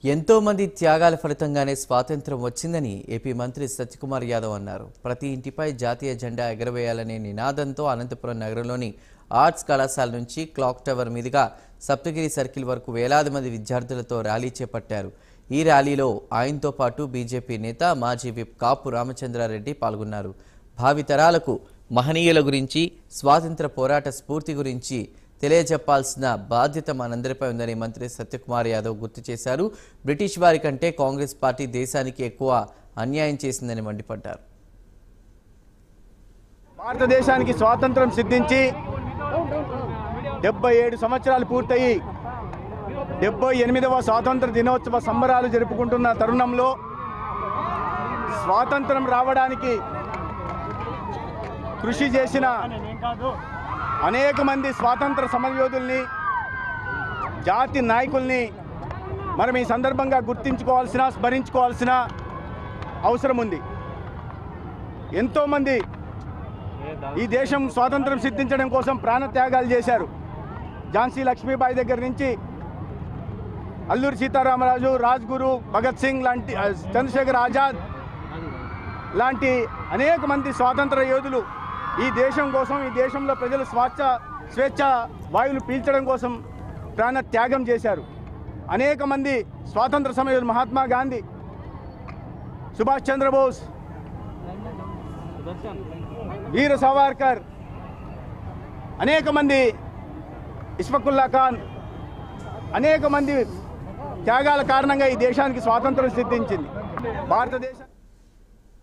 ఎంతో మంది త్యాగాల ఫలితంగానే స్వాతంత్ర్యం వచ్చిందని ఏపీ మంత్రి సత్యకుమార్ యాదవ్ అన్నారు. ప్రతి ఇంటిపై జాతీయ జెండా ఎగరవేయాలనే నినాదంతో అనంతపురం నగరంలోని ఆర్ట్స్ కళాశాల నుంచి క్లాక్ టవర్ మీదుగా సప్తగిరి సర్కిల్ వరకు వేలాది మంది విద్యార్థులతో ర్యాలీ చేపట్టారు. ఈ ర్యాలీలో ఆయనతో పాటు బీజేపీ నేత మాజీ విప్ కాపు రామచంద్రారెడ్డి పాల్గొన్నారు. భావితరాలకు మహనీయుల గురించి, స్వాతంత్ర పోరాట స్ఫూర్తి గురించి తెలియజెప్పాల్సిన బాధ్యత మనందరిపై ఉందని మంత్రి సత్యకుమార్ యాదవ్ గుర్తు చేశారు. బ్రిటిష్ వారి కంటే కాంగ్రెస్ పార్టీ దేశానికి ఎక్కువ అన్యాయం చేసిందని మండిపడ్డారు. భారతదేశానికి స్వాతంత్రం సిద్ధించి 77 సంవత్సరాలు పూర్తయి 78వ స్వాతంత్ర దినోత్సవ సంబరాలు జరుపుకుంటున్న తరుణంలో స్వాతంత్రం రావడానికి కృషి చేసిన అనేక మంది స్వాతంత్ర సమరయోధుల్ని, జాతి నాయకుల్ని మనం ఈ సందర్భంగా గుర్తించుకోవాల్సిన, స్మరించుకోవాల్సిన అవసరం ఉంది. ఎంతోమంది ఈ దేశం స్వాతంత్రం సిద్ధించడం కోసం ప్రాణత్యాగాలు చేశారు. ఝాన్సీ లక్ష్మీబాయి దగ్గర నుంచి అల్లూరి సీతారామరాజు, రాజ్గురు, భగత్ సింగ్ లాంటి, చంద్రశేఖర్ ఆజాద్ లాంటి అనేక మంది స్వాతంత్ర యోధులు ఈ దేశం కోసం, ఈ దేశంలో ప్రజలు స్వేచ్ఛ వాయువులు పీల్చడం కోసం ప్రాణత్యాగం చేశారు. అనేక మంది స్వాతంత్ర సమరయోధులు, మహాత్మా గాంధీ, సుభాష్ చంద్రబోస్, వీర సావర్కర్, అనేక మంది, ఇష్ఫకుల్లా ఖాన్, అనేక మంది త్యాగాల కారణంగా ఈ దేశానికి స్వాతంత్రం సిద్ధించింది. భారతదేశం